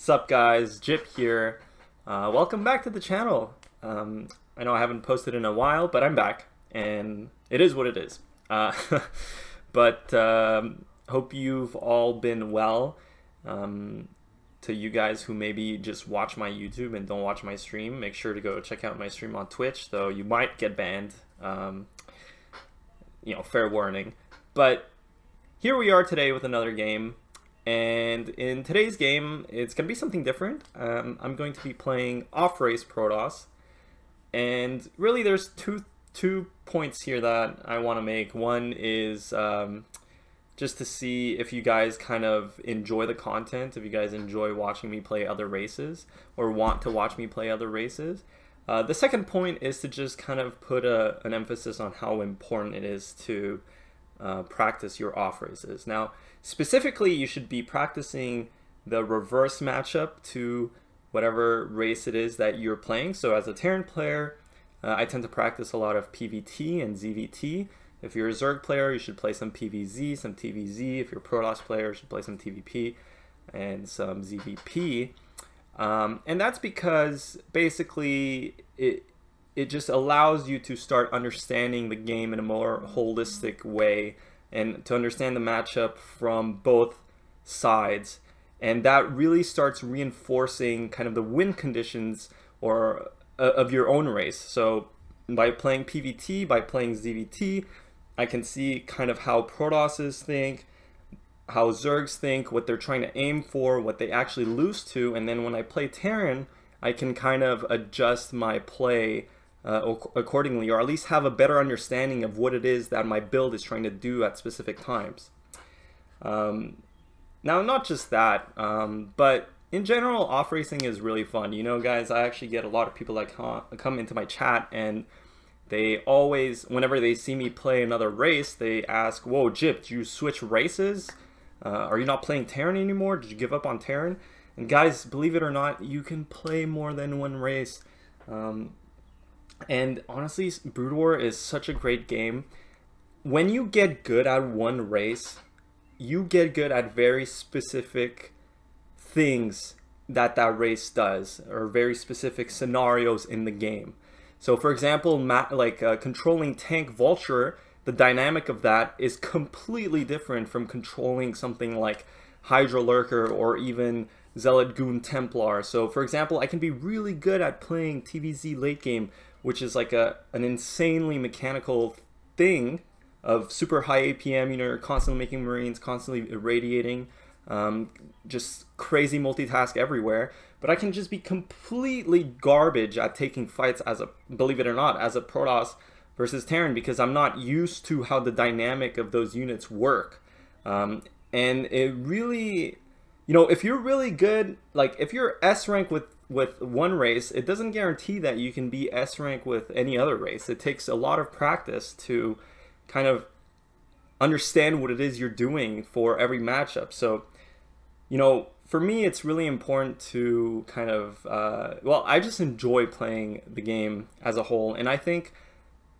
Sup guys, Jip here. Welcome back to the channel. I know I haven't posted in a while, but I'm back, and it is what it is. But hope you've all been well. To you guys who maybe just watch my YouTube and don't watch my stream, make sure to go check out my stream on Twitch, though you might get banned. You know, fair warning. But here we are today with another game. And in today's game, it's going to be something different. I'm going to be playing Off-Race Protoss. And really there's two points here that I want to make. One is just to see if you guys kind of enjoy the content, if you guys enjoy watching me play other races, or want to watch me play other races. The second point is to just kind of put an emphasis on how important it is to practice your off races. Now, specifically, you should be practicing the reverse matchup to whatever race it is that you're playing. So as a Terran player, I tend to practice a lot of PVT and ZVT. If you're a Zerg player, you should play some PVZ, some TVZ. If you're a Protoss player, you should play some TVP and some ZVP. And that's because basically it just allows you to start understanding the game in a more holistic way and to understand the matchup from both sides. And that really starts reinforcing kind of the win conditions or of your own race. So by playing PVT, by playing ZVT, I can see kind of how Protosses think, how Zergs think, what they're trying to aim for, what they actually lose to, and then when I play Terran, I can kind of adjust my play accordingly, or at least have a better understanding of what it is that my build is trying to do at specific times. Now, not just that, but in general, off-racing is really fun. You know, guys, I actually get a lot of people that come into my chat, and they always, whenever they see me play another race, they ask, "Whoa, Jip, did you switch races? Are you not playing Terran anymore? Did you give up on Terran?" And guys, believe it or not, you can play more than one race. And honestly, Brood War is such a great game. When you get good at one race, you get good at very specific things that race does, or very specific scenarios in the game. So for example, controlling Tank Vulture, the dynamic of that is completely different from controlling something like Hydra Lurker or even Zealot Goon Templar. So for example, I can be really good at playing TVZ late game, which is like an insanely mechanical thing of super high APM, you know, you're constantly making Marines, constantly irradiating, just crazy multitask everywhere. But I can just be completely garbage at taking fights as a, believe it or not, as a Protoss versus Terran, because I'm not used to how the dynamic of those units work. And it really, you know, if you're really good, like if you're S rank with one race, it doesn't guarantee that you can be S rank with any other race. It takes a lot of practice to kind of understand what it is you're doing for every matchup. So, you know, for me, it's really important to kind of, well, I just enjoy playing the game as a whole. And I think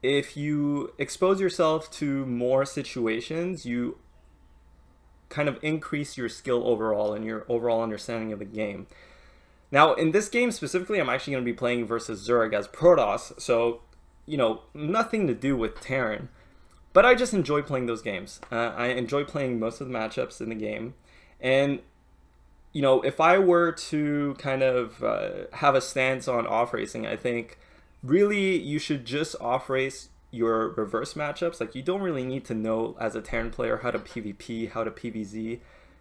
if you expose yourself to more situations, you kind of increase your skill overall and your overall understanding of the game. Now, in this game specifically, I'm actually going to be playing versus Zerg as Protoss, so, you know, nothing to do with Terran. But I just enjoy playing those games. I enjoy playing most of the matchups in the game. And, you know, if I were to kind of have a stance on off-racing, I think really you should just off-race your reverse matchups. Like, you don't really need to know as a Terran player how to PvP, how to PvZ.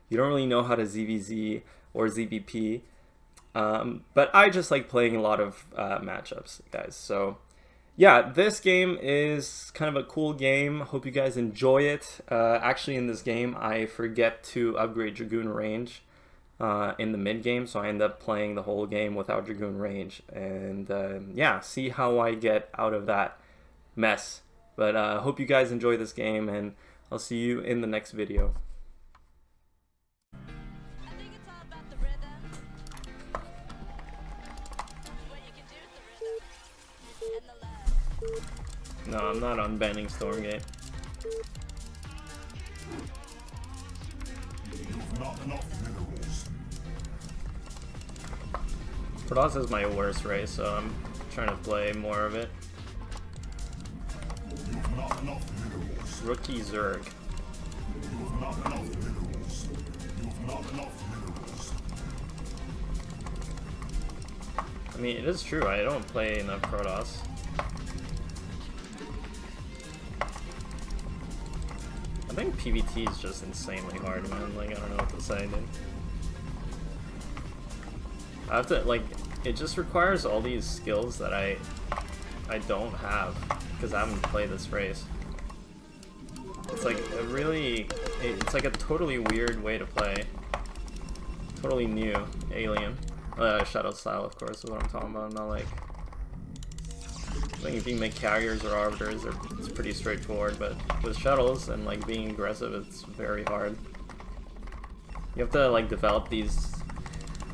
You don't really know how to ZVZ or ZVP. But I just like playing a lot of matchups, guys. So yeah, this game is kind of a cool game. Hope you guys enjoy it. Actually, in this game, I forget to upgrade Dragoon range in the mid game, so I end up playing the whole game without Dragoon range. And yeah, see how I get out of that mess. But hope you guys enjoy this game, and I'll see you in the next video. No, I'm not unbanning Stormgate. Not enough minerals. Protoss is my worst race, so I'm trying to play more of it. Rookie Zerg. I mean, it is true, I don't play enough Protoss. I think PvT is just insanely hard, man. Like, I don't know what to say, dude. I have to, like, it just requires all these skills that I don't have, because I haven't played this race. It's like a really, it's like a totally weird way to play. Totally new, alien. Shadow style, of course, is what I'm talking about, not like... I think if you make carriers or arbiters, it's pretty straightforward, but with shuttles and like being aggressive, it's very hard. You have to like develop these...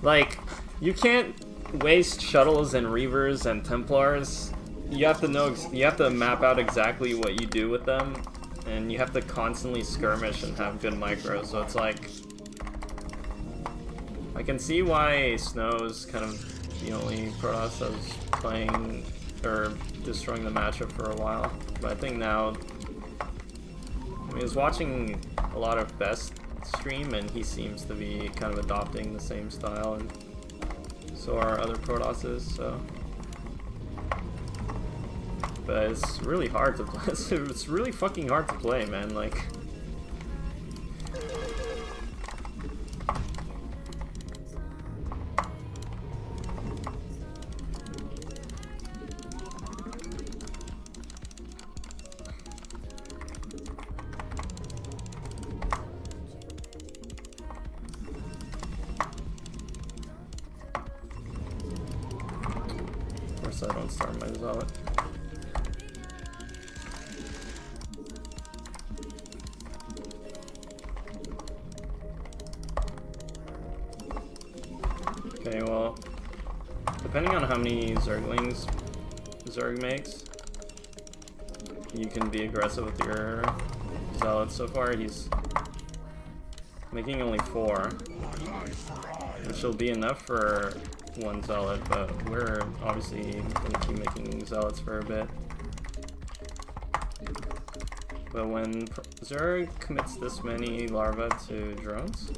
Like, you can't waste shuttles and reavers and templars. You have to know, you have to map out exactly what you do with them, and you have to constantly skirmish and have good micros, so it's like... I can see why Snow's kind of the only Protoss that was playing, or destroying the matchup for a while, but I think now... I mean, I was watching a lot of Best stream, and he seems to be kind of adopting the same style, and so are other Protosses, so... But it's really hard to play. It's really fucking hard to play, man, like... Of course I don't start my Zealot. Okay, well, depending on how many Zerglings Zerg makes, you can be aggressive with your Zealots. So far, he's making only 4, which will be enough for 1 Zealot, but we're obviously going to keep making Zealots for a bit. But when Zerg commits this many larvae to drones,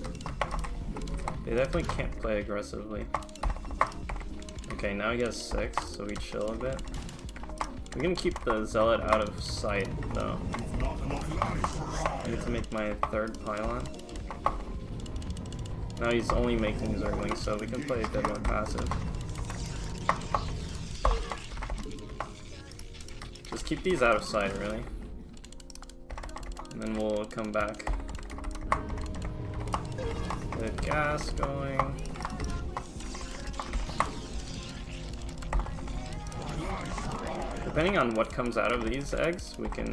they definitely can't play aggressively. Okay, now he has 6, so we chill a bit. We're gonna keep the Zealot out of sight, though. I need to make my 3rd pylon. Now he's only making Zerglings, so we can play a bit more passive. Just keep these out of sight, really. And then we'll come back. Get gas going. Depending on what comes out of these eggs, we can...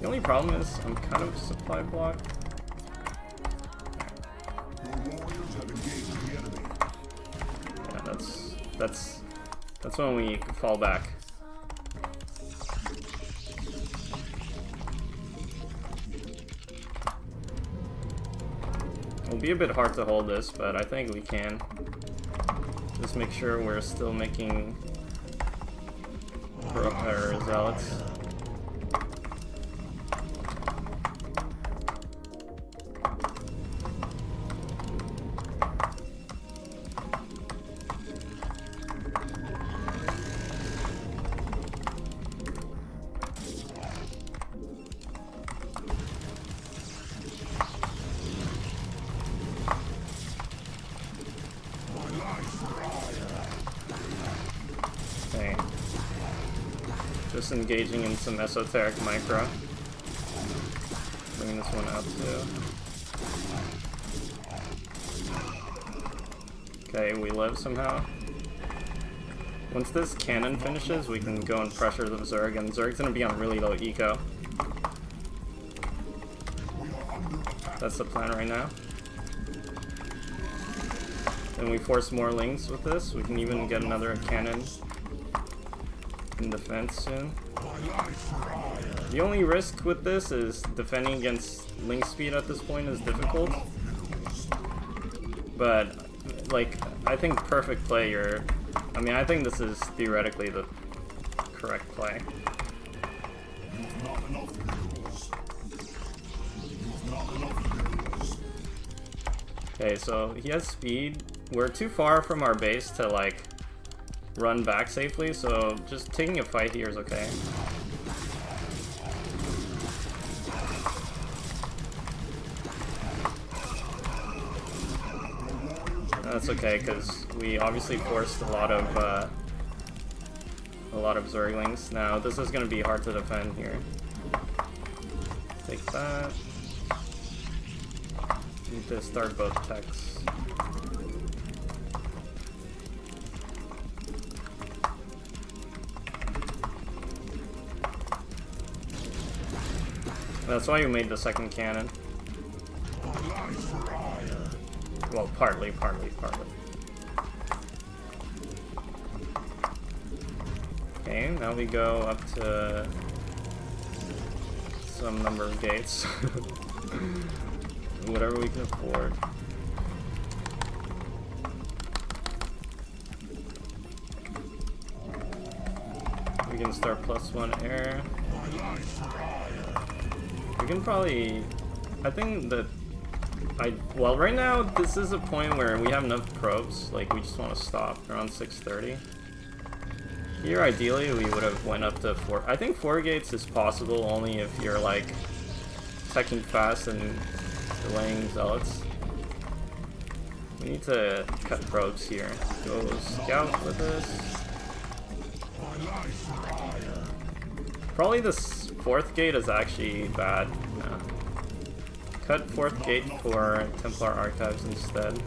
The only problem is I'm kind of supply blocked. Yeah, that's when we fall back. It'll be a bit hard to hold this, but I think we can. Just make sure we're still making Zealots. Okay. Just engaging in some esoteric micro. Bringing this one out too. Okay, we live somehow. Once this cannon finishes, we can go and pressure the Zerg, and Zerg's gonna be on really low eco. That's the plan right now. And we force more lings with this. We can even get another cannon in defense soon. The only risk with this is defending against ling speed at this point is difficult. But like, I think perfect play, I mean, I think this is theoretically the correct play. Okay, so he has speed. We're too far from our base to, like, run back safely, so just taking a fight here is okay. That's okay, because we obviously forced a lot of Zerglings. Now, this is going to be hard to defend here. Take that. Need to start both techs. That's why you made the second cannon. Well, partly. Okay, now we go up to some number of gates. Whatever we can afford. We can start +1 air. We can probably... I think that... well, right now, this is a point where we have enough probes. Like, we just want to stop around 630. Here, ideally, we would have went up to 4... I think 4 gates is possible only if you're, like, teching fast and delaying zealots. We need to cut probes here. Go scout with this. Probably this 4th gate is actually bad. No. Cut 4th gate for Templar Archives instead.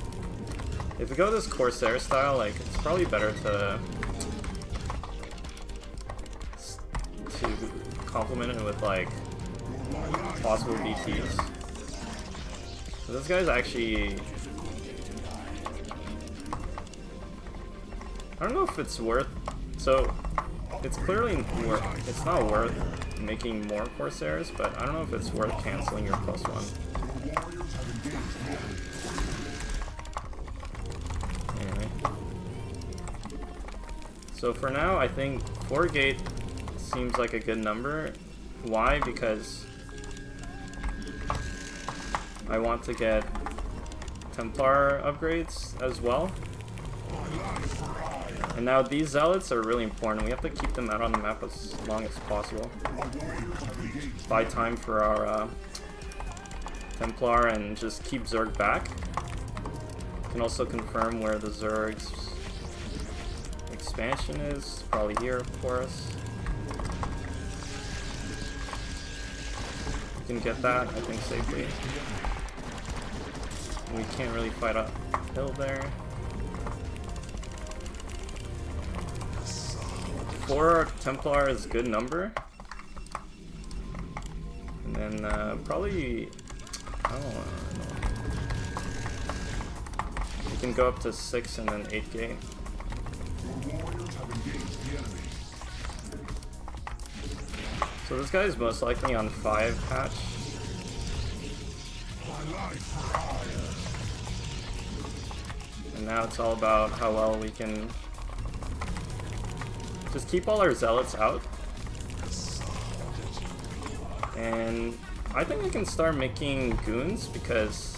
If we go this Corsair style, like, it's probably better to complement it with, like, possible BTs. So this guy's actually... I don't know if it's worth... So, it's clearly it's not worth making more Corsairs, but I don't know if it's worth canceling your +1. Anyway. So for now, I think 4 gate seems like a good number. Why? Because I want to get Templar upgrades as well. And now these zealots are really important. We have to keep them out on the map as long as possible. Buy time for our Templar and just keep Zerg back. Can also confirm where the Zerg's expansion is. Probably here for us. We can get that, I think, safely. We can't really fight uphill there. 4 Templar is a good number. And then probably, I don't know. We can go up to 6 and then 8 gate. So this guy is most likely on 5 patch. And now it's all about how well we can just keep all our zealots out. And I think we can start making goons because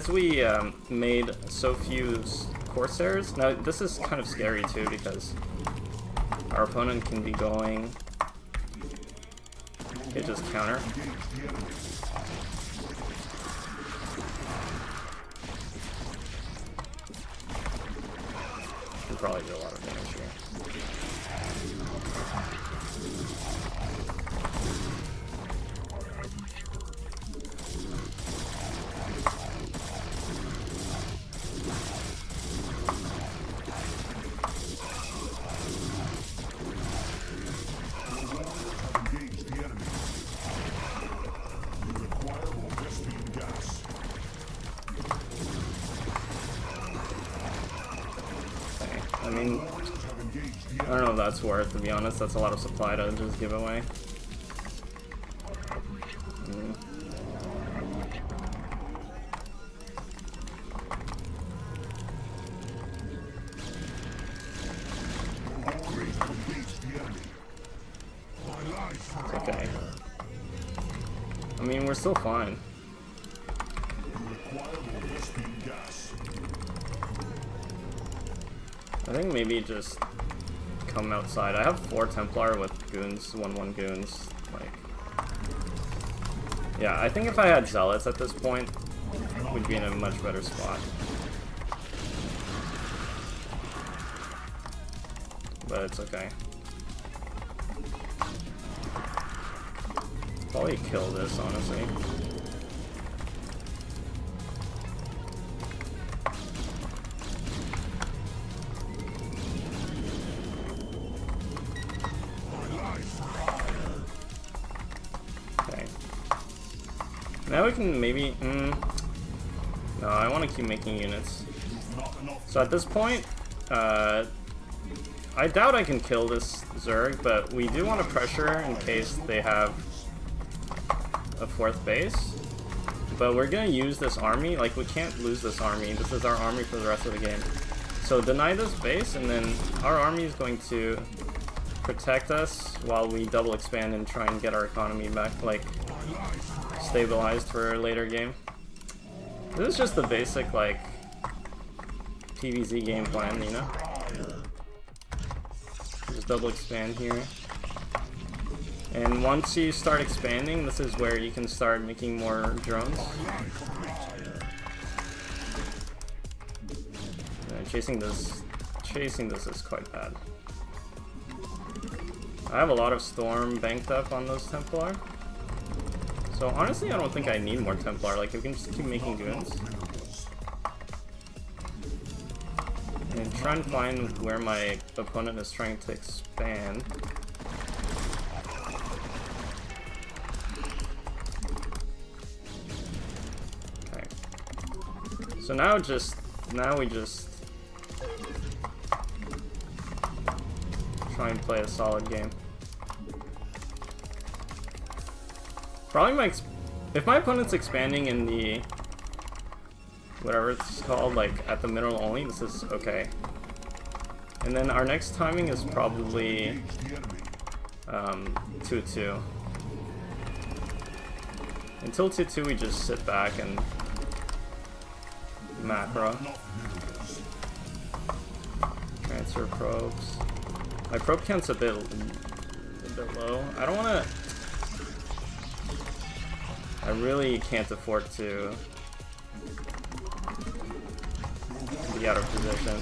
we made so few Corsairs. Now this is kind of scary too because our opponent can be going, okay, just counter. We'll probably do a lot of damage here. I mean, I don't know if that's worth, to be honest. That's a lot of supply to just give away. It's okay. I mean, we're still fine. I think maybe just come outside. I have 4 Templar with goons, 1/1 goons. Like, yeah, I think if I had Zealots at this point, we'd be in a much better spot. But it's okay. Probably kill this, honestly. Okay. Now we can maybe... No, I want to keep making units. So at this point, I doubt I can kill this Zerg, but we do want to pressure in case they have a 4th base. But we're gonna use this army. Like, we can't lose this army. This is our army for the rest of the game. So deny this base, and then our army is going to protect us while we double expand and try and get our economy back, like, stabilized for a later game. This is just the basic, like, PvZ game plan, you know? Just double expand here. And once you start expanding, this is where you can start making more drones. Chasing this is quite bad. I have a lot of Storm banked up on those Templar. So honestly, I don't think I need more Templar. Like, we can just keep making goons. And try and find where my opponent is trying to expand. Okay. So now we just try and play a solid game. Probably if my opponent's expanding in the whatever it's called, like at the mineral only, this is okay. And then our next timing is probably 2-2. Until 2-2 we just sit back and macro. Transfer probes. My probe count's a bit low. I don't wanna... I really can't afford to be out of position.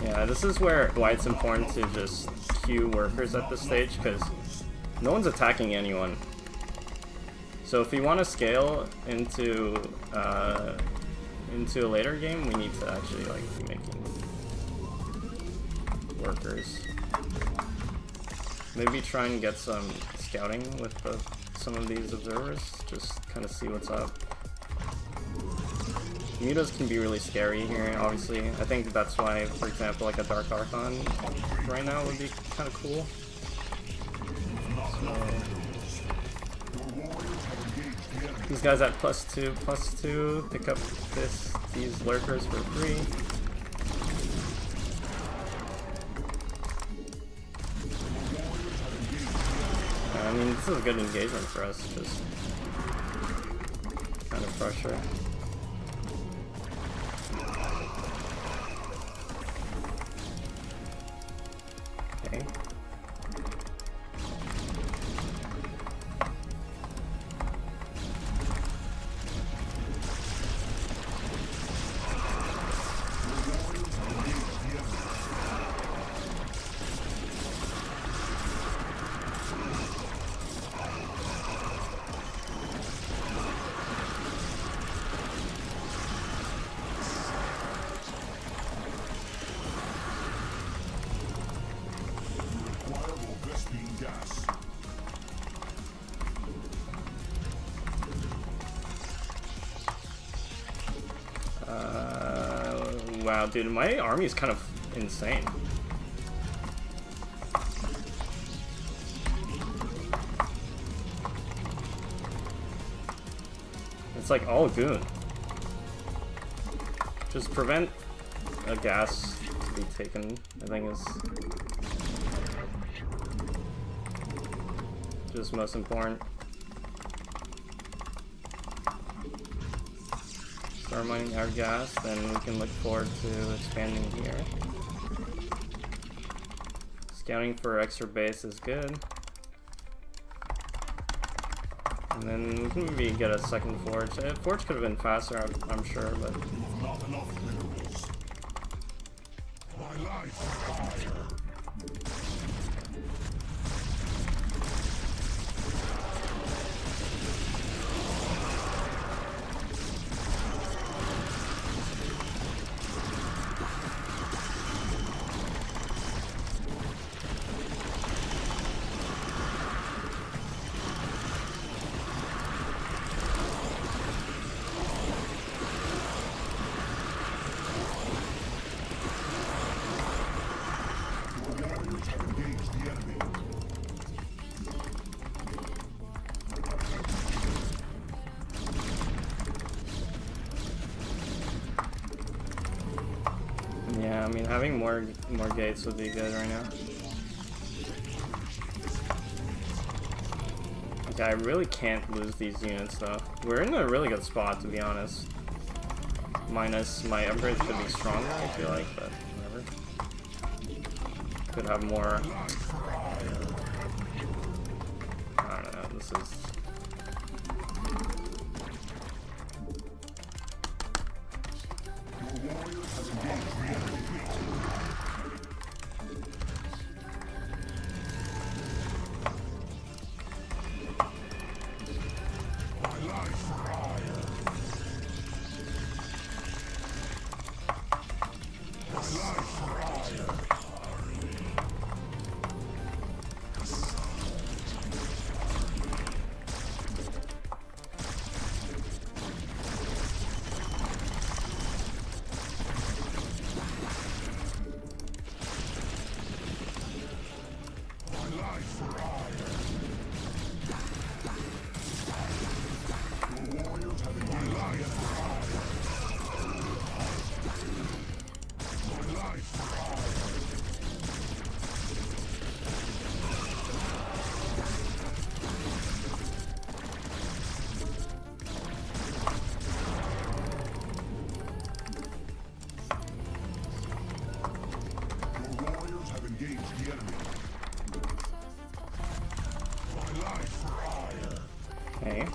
Yeah, this is why it's important to just queue workers at this stage, because no one's attacking anyone. So if we want to scale into a later game, we need to actually like be making workers. Maybe try and get some scouting with some of these observers, just kind of see what's up. Mutas can be really scary here, obviously. I think that's why, for example, like a Dark Archon right now would be kind of cool. So, these guys at +2/+2, pick up these lurkers for free. I mean, this is a good engagement for us, just kind of pressure. Okay. Wow, dude, my army is kind of insane. like all goon. Just prevent a gas to be taken, I think is just most important. Start mining our gas, then we can look forward to expanding here. Scouting for extra base is good. And then we can maybe get a second forge. Forge could have been faster, I'm sure, but... Not enough minerals. My life fire. Yeah, I mean, having more gates would be good right now. Okay, I really can't lose these units though. We're in a really good spot, to be honest. Minus my upgrade should be stronger, I feel like, but whatever. Could have more. I don't know, this is... Okay.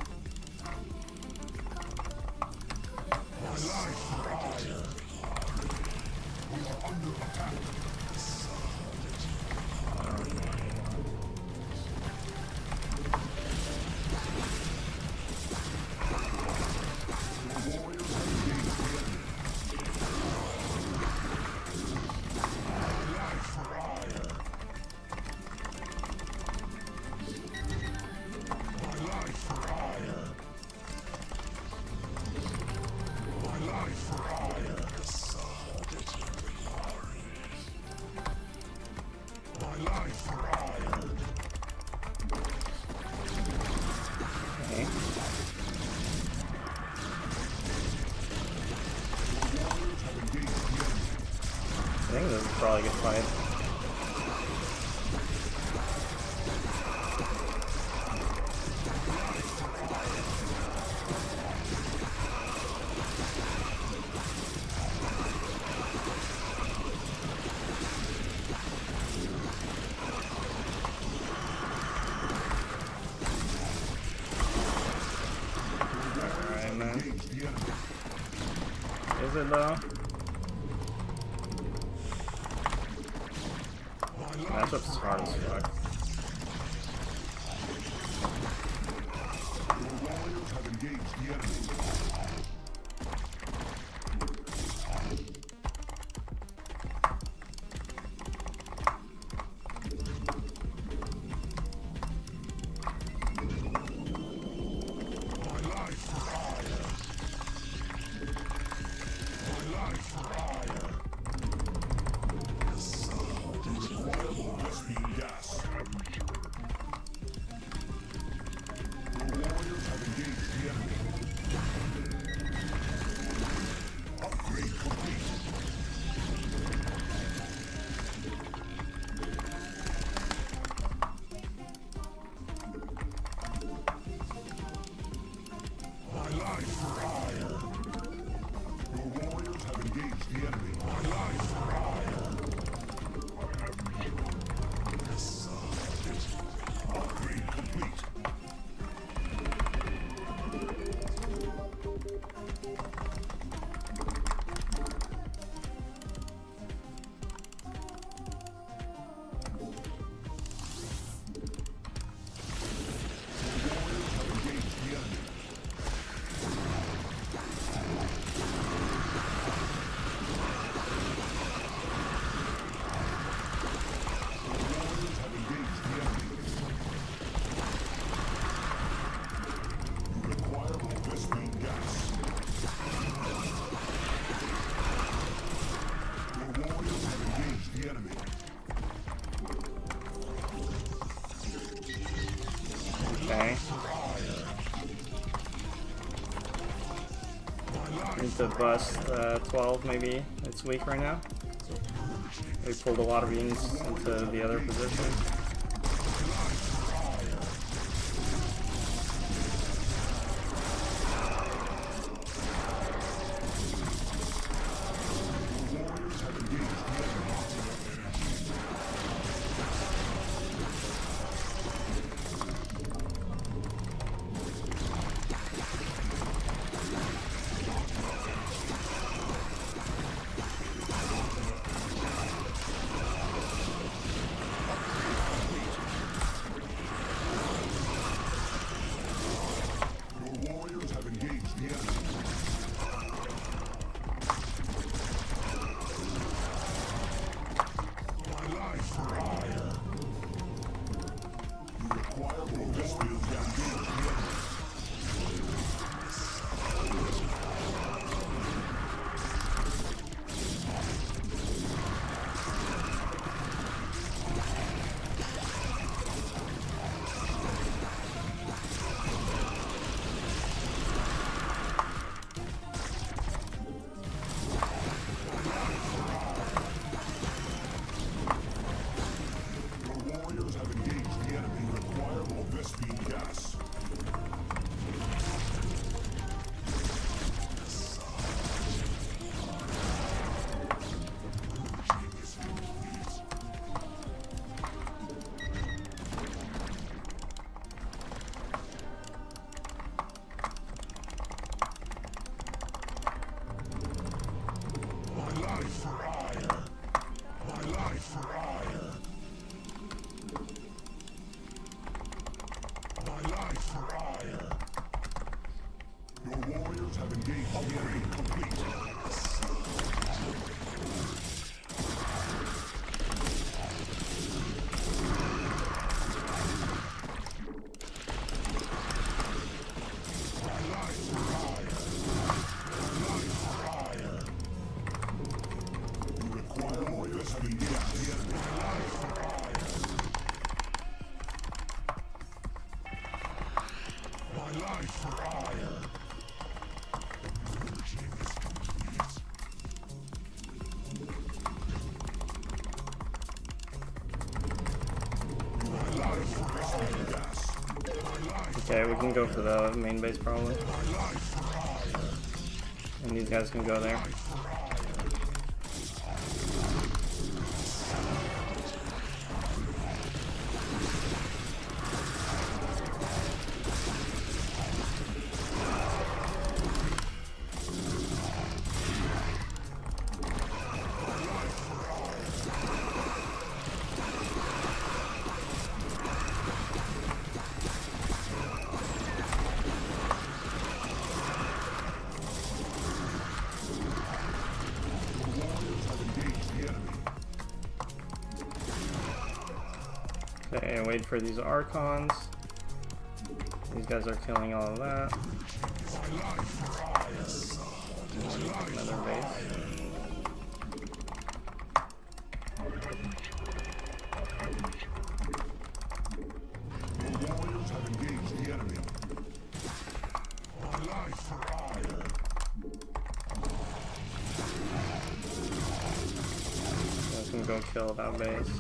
I think this is probably a good fight. Alright, man. Is it though? Matchup's hard as fuck. the enemy. Okay. Need to bust 12 maybe. It's weak right now. They pulled a lot of units into the other position. Okay, we can go for the main base probably. And these guys can go there. Okay, wait for these Archons. These guys are killing all of that. Another base. I can go kill that base.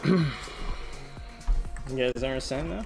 You guys understand now?